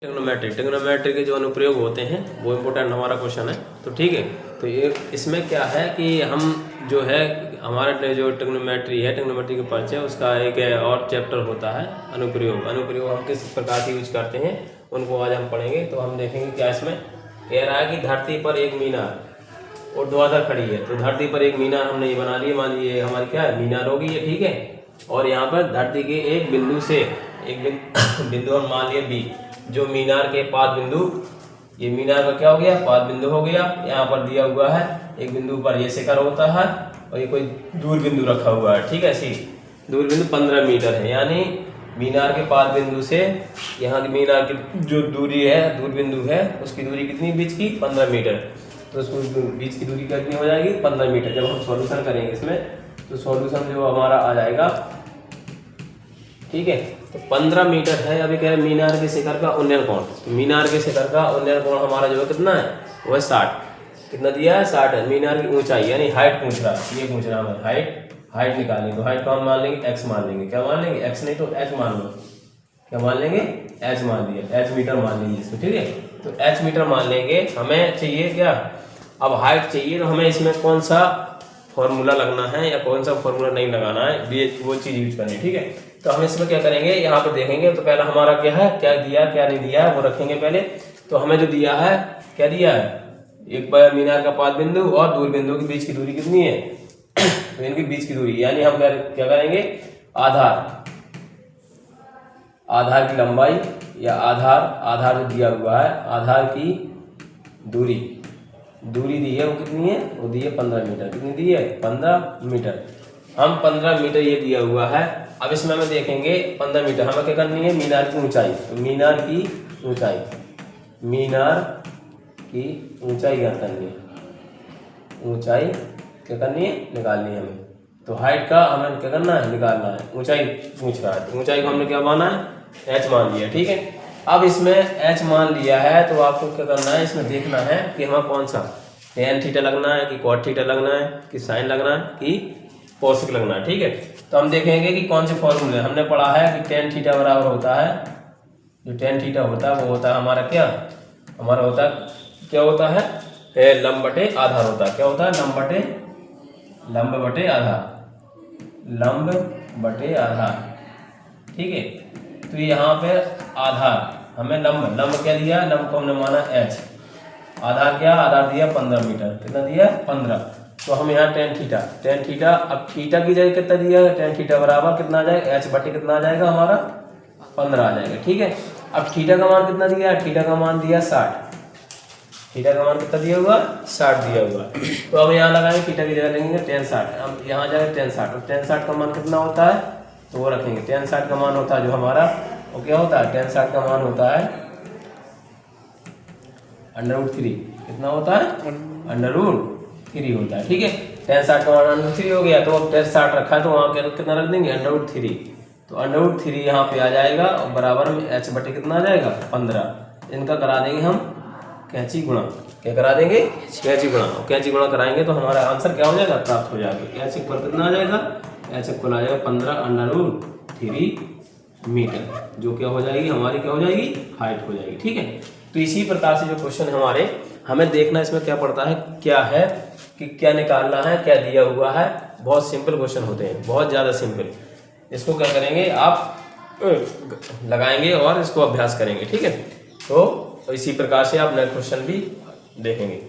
Trigonometry के जो अनुप्रयोग होते हैं वो इम्पोर्टेंट हमारा क्वेश्चन है। तो ठीक है, तो ये इसमें क्या है कि हम जो है हमारा जो ट्रिग्नोमेट्री के परिचय उसका एक और चैप्टर होता है अनुप्रयोग हम किस प्रकार से यूज करते हैं उनको आज हम पढ़ेंगे। तो हम देखेंगे क्या इसमें कह रहा है कि धरती पर एक मीनार ऊर्ध्वाधर खड़ी है। तो धरती पर एक मीनार हमने ये बना ली, मान लीजिए हमारी क्या है मीनार होगी ये, ठीक है। और यहाँ पर धरती के एक बिंदु से एक बिंदु हम मान लिए बी, जो मीनार के पाद बिंदु, ये मीनार का क्या हो गया पाद बिंदु हो गया। यहाँ पर दिया हुआ है एक बिंदु पर ये शिखर होता है और ये कोई दूर बिंदु रखा हुआ है, ठीक है। सी दूर बिंदु 15 मीटर है, यानी मीनार के पाद बिंदु से यहाँ की मीनार की जो दूरी है दूर बिंदु है उसकी दूरी कितनी बीच की 15 मीटर। तो उसको बीच की दूरी कितनी हो जाएगी 15 मीटर। जब हम सॉल्यूशन करेंगे इसमें तो सॉल्यूशन जो हमारा आ जाएगा, ठीक है। तो 15 मीटर है। अभी कह रहे मीनार के शिखर का उन्नयन कोण, तो मीनार के शिखर का उन्नयन कोण हमारा जो है कितना है वो है 60। कितना दिया है 60 है। मीनार की ऊंचाई यानी हाइट पूछ रहा है, ये पूछ रहा है हाइट निकालनी। तो हाइट को हम मान लेंगे x मान लेंगे, क्या मान लेंगे x नहीं तो h मान लो, क्या मान लेंगे h मान लिया, h मीटर मान लेंगे इसमें, ठीक है। तो h मीटर मान लेंगे। हमें चाहिए क्या, अब हाइट चाहिए, तो हमें इसमें कौन सा फॉर्मूला लगना है या कौन सा फॉर्मूला नहीं लगाना है वो चीज़ यूज करनी है, ठीक है। तो हम इसमें क्या करेंगे, यहाँ पे देखेंगे तो पहला हमारा क्या है, क्या दिया क्या नहीं दिया है वो रखेंगे पहले। तो हमें जो दिया है क्या दिया है, एक मीनार का पाद बिंदु और दूर बिंदु के बीच की दूरी कितनी है तो इनके बीच की दूरी, यानी हम क्या करेंगे आधार की लंबाई या आधार जो दिया हुआ है आधार की दूरी दी है वो कितनी है, वो दी है 15 मीटर। कितनी दी है 15 मीटर। हम 15 मीटर ये दिया हुआ है। अब इसमें हमें देखेंगे 15 मीटर हमें क्या करनी है, मीनार की ऊंचाई। तो मीनार की ऊंचाई क्या करनी है, ऊंचाई क्या करनी है निकालनी है हमें। तो हाइट का हमें क्या करना है निकालना है, ऊंचाई पूछ रहा है। तो ऊंचाई को हमने क्या माना है h मान लिया, ठीक है। अब इसमें h मान लिया है तो आपको क्या करना है, इसमें देखना है कि हमें कौन सा tan थीटा लगना है कि cot थीटा लगना है कि साइन लगना है कि कोसेक लगना है, ठीक है। तो हम देखेंगे कि कौन से फॉर्मूले हमने पढ़ा है कि tan थीटा बराबर होता है, जो tan थीटा होता है वो होता है हमारा क्या होता है लंब बटे आधार होता है। क्या होता है लंब बटे आधार, ठीक है। तो यहाँ पे आधार हमें लंब क्या दिया, लंब को हमने माना h, आधार दिया 15 मीटर। कितना दिया 15। तो हम यहाँ tan थीटा अब थीटा की जगह कितना दिया है, tan थीटा बराबर कितना आ जाएगा h बटे कितना आ जाएगा हमारा 15 आ जाएगा, ठीक है। अब थीटा का मान कितना दिया है, थीटा का मान दिया 60। थीटा का मान कितना दिया हुआ 60 दिया हुआ। तो अब यहाँ लगाएंगे थीटा की जगह लेंगे tan 60। अब यहाँ जाएगा tan 60 और tan 60 का मान कितना होता है तो वो रखेंगे। tan 60 का मान होता है जो हमारा वो क्या होता है, tan 60 का मान होता है √3। कितना होता है √3 होता है, ठीक है। tan 60 का मान √3 हो गया। तो अब tan 60 रखा है तो वहाँ कितना रख देंगे √3। तो √3 यहाँ पे आ जाएगा और बराबर में h बटे कितना आ जाएगा 15। इनका करा देंगे हम कैंची गुणा। क्या करा देंगे कैंची गुणा। कैंची गुणा कराएंगे तो हमारा आंसर क्या हो जाएगा प्राप्त हो जाएगा। h पर कितना आ जाएगा, h पर आ जाएगा 15 √3 मीटर, जो क्या हो जाएगी हमारी क्या हो जाएगी हाइट हो जाएगी, ठीक है। तो इसी प्रकार से जो क्वेश्चन हमारे हमें देखना इसमें क्या पड़ता है, क्या है कि क्या निकालना है, क्या दिया हुआ है। बहुत सिंपल क्वेश्चन होते हैं, बहुत ज़्यादा सिंपल। इसको क्या करेंगे आप लगाएंगे और इसको अभ्यास करेंगे, ठीक है। तो इसी प्रकार से आप नेक्स्ट क्वेश्चन भी देखेंगे।